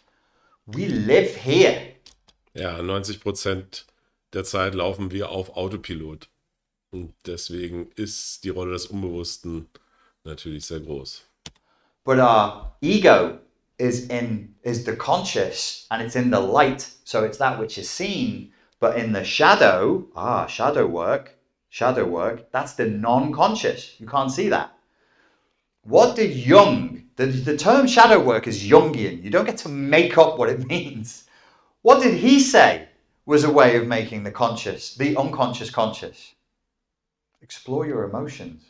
We live here. Ja, 90% der Zeit laufen wir auf Autopilot. Und deswegen ist die Rolle des Unbewussten natürlich sehr groß. But our ego is the conscious and it's in the light. So it's that which is seen. But in the shadow, shadow work, that's the non-conscious. You can't see that. What did Jung, the term shadow work is Jungian. You don't get to make up what it means. What did he say was a way of making the unconscious conscious? Explore your emotions.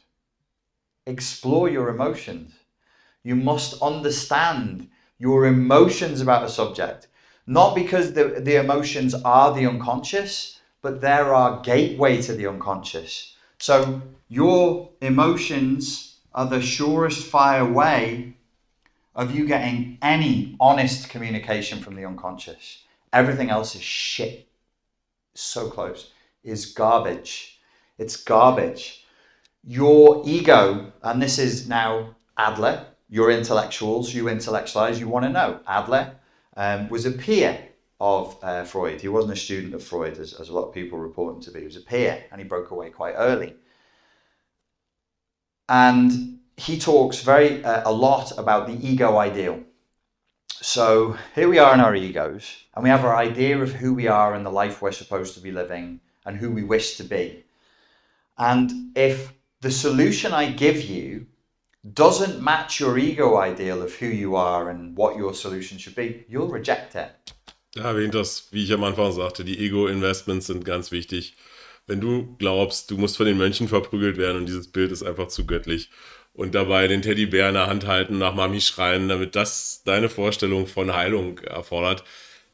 Explore your emotions. You must understand your emotions about a subject. Not because the emotions are the unconscious, but they're our gateway to the unconscious. So your emotions are the surest fire way of you getting any honest communication from the unconscious. Everything else is shit. So close. Is garbage. It's garbage. Your ego, and this is now Adler, you're intellectuals, you intellectualize, you want to know. Adler was a peer of Freud. He wasn't a student of Freud, as a lot of people report him to be. He was a peer, and he broke away quite early. And he talks a lot about the ego ideal. So here we are in our egos, and we have our idea of who we are and the life we're supposed to be living and who we wish to be. And if the solution I give you doesn't match your ego ideal of who you are and what your solution should be, you'll reject it. Ja, erwähnt das, wie ich am Anfang sagte, die Ego-Investments sind ganz wichtig. Wenn du glaubst, du musst von den Mönchen verprügelt werden und dieses Bild ist einfach zu göttlich und dabei den Teddybär in der Hand halten, nach Mami schreien, damit das deine Vorstellung von Heilung erfordert,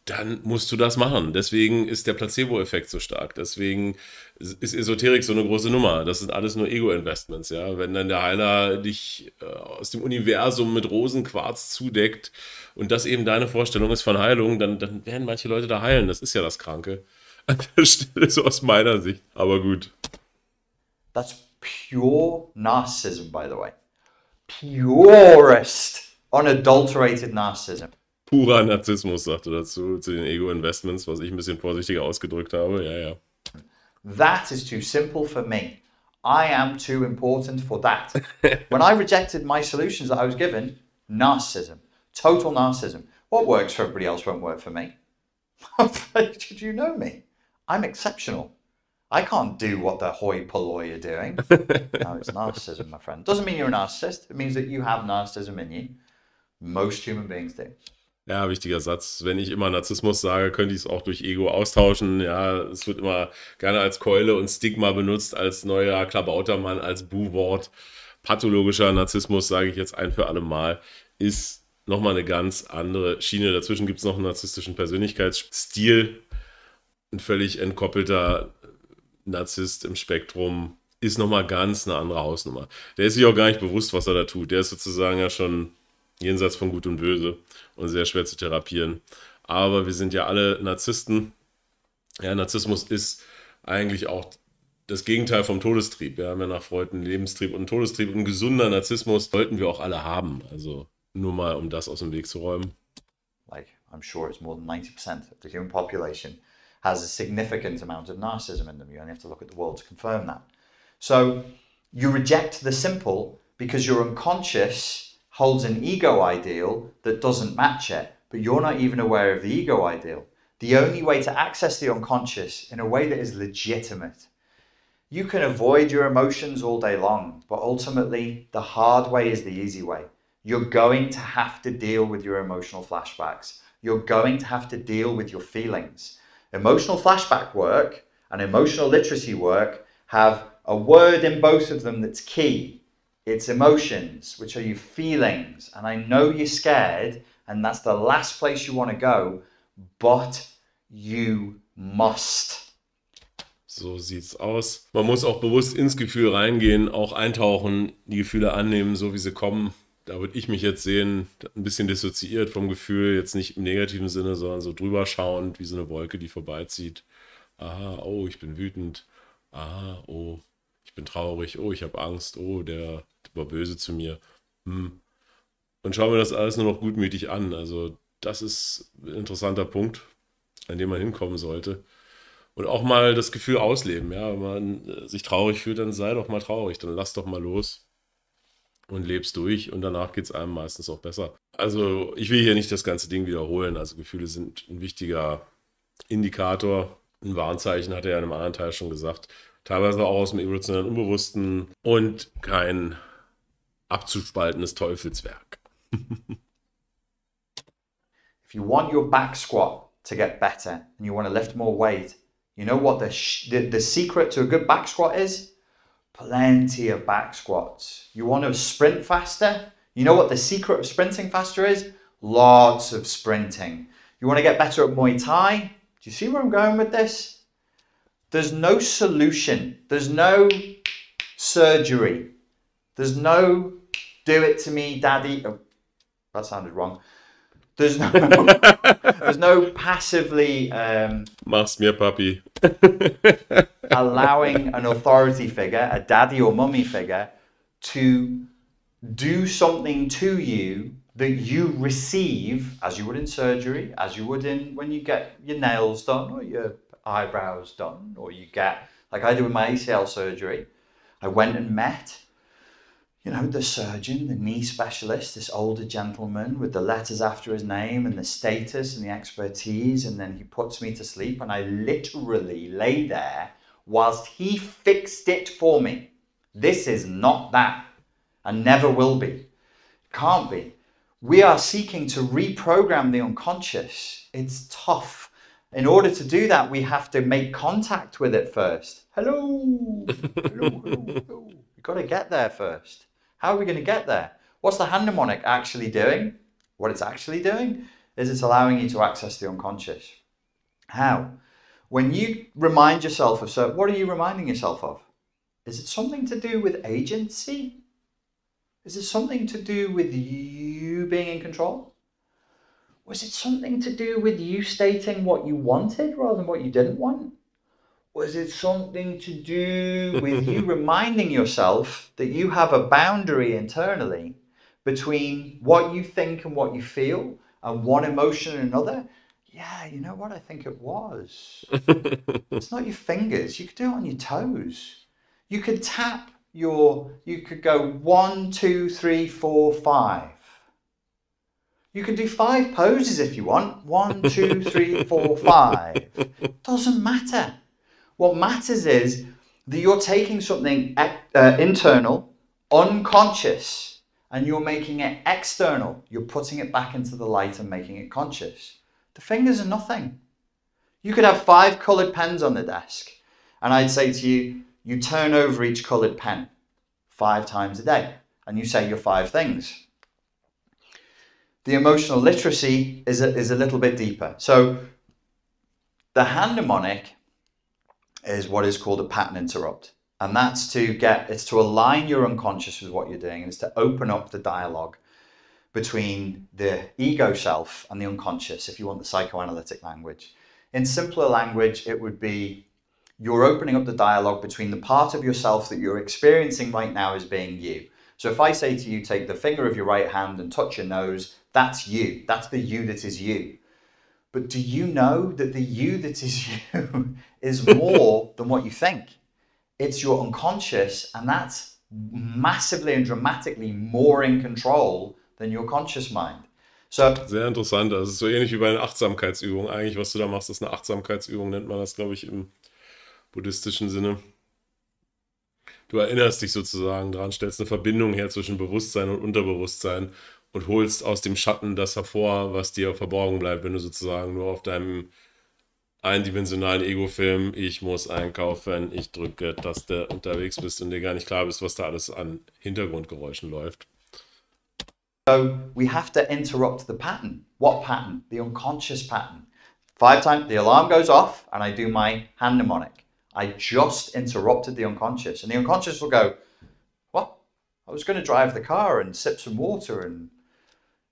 dann musst du das machen. Deswegen ist der Placebo-Effekt so stark. Deswegen ist Esoterik so eine große Nummer. Das sind alles nur Ego-Investments. Ja? Wenn dann der Heiler dich aus dem Universum mit Rosenquarz zudeckt und das eben deine Vorstellung ist von Heilung, dann werden manche Leute da heilen. Das ist ja das Kranke. An der Stelle so aus meiner Sicht. Aber gut. That's pure narcissism, by the way. Purest, unadulterated narcissism. Purer Narzissmus, sagte dazu, zu den Ego-Investments, was ich ein bisschen vorsichtiger ausgedrückt habe. Ja. That is too simple for me. I am too important for that. When I rejected my solutions that I was given, narcissism. Total narcissism. What works for everybody else won't work for me. Did you know me? I'm exceptional. I can't do what the hoi polloi are doing. No, it's narcissism, my friend. Doesn't mean you're a narcissist. It means that you have narcissism in you. Most human beings do. Ja, wichtiger Satz. Wenn ich immer Narzissmus sage, könnte ich es auch durch Ego austauschen. Ja, es wird immer gerne als Keule und Stigma benutzt, als neuer Klabautermann, als Buhwort. Pathologischer Narzissmus, sage ich jetzt ein für alle Mal, ist nochmal eine ganz andere Schiene. Dazwischen gibt es noch einen narzisstischen Persönlichkeitsstil. Ein völlig entkoppelter Narzisst im Spektrum ist nochmal ganz eine andere Hausnummer. Der ist sich auch gar nicht bewusst, was er da tut. Der ist sozusagen ja schon jenseits von Gut und Böse und sehr schwer zu therapieren. Aber wir sind ja alle Narzissten. Ja, Narzissmus ist eigentlich auch das Gegenteil vom Todestrieb. Wir haben ja nach Freud einen Lebenstrieb und einen Todestrieb. Und ein gesunder Narzissmus sollten wir auch alle haben. Also nur mal, um das aus dem Weg zu räumen. Like, I'm sure it's more than 90% of the human population has a significant amount of narcissism in them. You only have to look at the world to confirm that. So you reject the simple because your unconscious holds an ego ideal that doesn't match it, but you're not even aware of the ego ideal. The only way to access the unconscious in a way that is legitimate. You can avoid your emotions all day long, but ultimately the hard way is the easy way. You're going to have to deal with your emotional flashbacks. You're going to have to deal with your feelings. Emotional flashback work and emotional literacy work have a word in both of them that's key. It's emotions, which are your feelings. And I know you're scared and that's the last place you want to go, but you must. So sieht's aus. Man muss auch bewusst ins Gefühl reingehen, auch eintauchen, die Gefühle annehmen, so wie sie kommen. Da würde ich mich jetzt sehen, ein bisschen dissoziiert vom Gefühl, jetzt nicht im negativen Sinne, sondern so drüber schauend, wie so eine Wolke, die vorbeizieht. Aha, oh, ich bin wütend. Aha, oh, ich bin traurig. Oh, ich habe Angst. Oh, der war böse zu mir. Und schauen wir das alles nur noch gutmütig an. Also das ist ein interessanter Punkt, an dem man hinkommen sollte. Und auch mal das Gefühl ausleben. Ja, wenn man sich traurig fühlt, dann sei doch mal traurig. Dann lass doch mal los und lebst durch. Und danach geht es einem meistens auch besser. Also ich will hier nicht das ganze Ding wiederholen. Also Gefühle sind ein wichtiger Indikator. Ein Warnzeichen, hat er ja in einem anderen Teil schon gesagt. Teilweise auch aus dem evolutionären Unbewussten. Und kein abzuspaltendes Teufelswerk. If you want your back squat to get better and you want to lift more weight, you know what the secret to a good back squat is? Plenty of back squats. You want to sprint faster? You know what the secret of sprinting faster is? Lots of sprinting. You want to get better at Muay Thai? Do you see where I'm going with this? There's no solution. There's no surgery. There's no do it to me, daddy. Oh, that sounded wrong. There's no passively Mach's mir, Papi. allowing an authority figure, a daddy or mummy figure, to do something to you that you receive as you would in surgery, as you would in when you get your nails done or your eyebrows done, or you get, like I did with my ACL surgery. I went and met, the surgeon, the knee specialist, this older gentleman with the letters after his name and the status and the expertise. And then he puts me to sleep and I literally lay there whilst he fixed it for me. This is not that and never will be. Can't be. We are seeking to reprogram the unconscious. It's tough. In order to do that, we have to make contact with it first. Hello. We've got to get there first. How are we going to get there? What's the hand mnemonic actually doing? What it's actually doing is it's allowing you to access the unconscious. How? When you remind yourself of something, what are you reminding yourself of? Is it something to do with agency? Is it something to do with you being in control? Was it something to do with you stating what you wanted rather than what you didn't want? Was it something to do with you reminding yourself that you have a boundary internally between what you think and what you feel and one emotion and another? Yeah, you know what I think it was. It's not your fingers. You could do it on your toes. You could tap you could go 1, 2, 3, 4, 5. You can do 5 poses if you want. 1, 2, 3, 4, 5. Doesn't matter. What matters is that you're taking something internal, unconscious, and you're making it external. You're putting it back into the light and making it conscious. The fingers are nothing. You could have 5 coloured pens on the desk, and I'd say to you, you turn over each coloured pen 5 times a day, and you say your 5 things. The emotional literacy is a little bit deeper. So the hand mnemonic is what is called a pattern interrupt. And that's it's to align your unconscious with what you're doing. And it's to open up the dialogue between the ego self and the unconscious, if you want the psychoanalytic language. In simpler language, it would be you're opening up the dialogue between the part of yourself that you're experiencing right now as being you. So if I say to you, take the finger of your right hand and touch your nose, that's you. That's the you that is you. But do you know that the you that is you is more than what you think? It's your unconscious, and that's massively and dramatically more in control than your conscious mind. So, sehr interessant. Also es ist so ähnlich wie bei einer Achtsamkeitsübung. Eigentlich, was du da machst, ist eine Achtsamkeitsübung, nennt man das, glaube ich, im buddhistischen Sinne. Du erinnerst dich sozusagen dran, stellst eine Verbindung her zwischen Bewusstsein und Unterbewusstsein und holst aus dem Schatten das hervor, was dir verborgen bleibt, wenn du sozusagen nur auf deinem eindimensionalen Ego-Film, ich muss einkaufen, ich drücke Taste, unterwegs bist und dir gar nicht klar bist, was da alles an Hintergrundgeräuschen läuft. So we have to interrupt the pattern. What pattern? The unconscious pattern. 5 times the alarm goes off and I do my hand mnemonic. I just interrupted the unconscious, and the unconscious will go, what? I was going to drive the car and sip some water and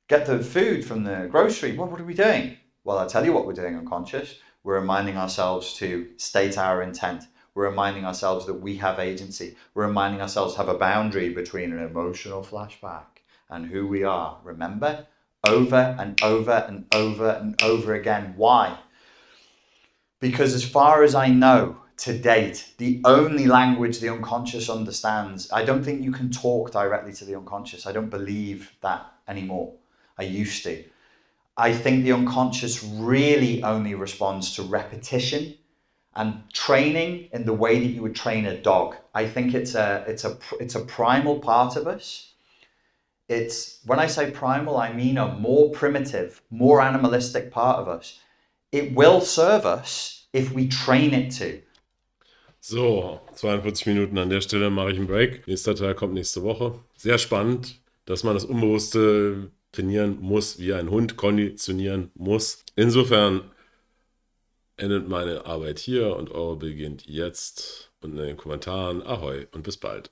get the food from the grocery. What are we doing? Well, I'll tell you what we're doing, unconscious. We're reminding ourselves to state our intent. We're reminding ourselves that we have agency. We're reminding ourselves to have a boundary between an emotional flashback and who we are. Remember? Over and over and over and over again. Why? Because as far as I know, to date, the only language the unconscious understands, I don't think you can talk directly to the unconscious. I don't believe that anymore. I used to. I think the unconscious really only responds to repetition and training in the way that you would train a dog. I think it's a primal part of us. It's, when I say primal, I mean a more primitive, more animalistic part of us. It will serve us if we train it to. So, 42 Minuten an der Stelle mache ich einen Break. Nächster Teil kommt nächste Woche. Sehr spannend, dass man das Unbewusste trainieren muss, wie ein Hund konditionieren muss. Insofern endet meine Arbeit hier und eure beginnt jetzt. Und in den Kommentaren Ahoi und bis bald.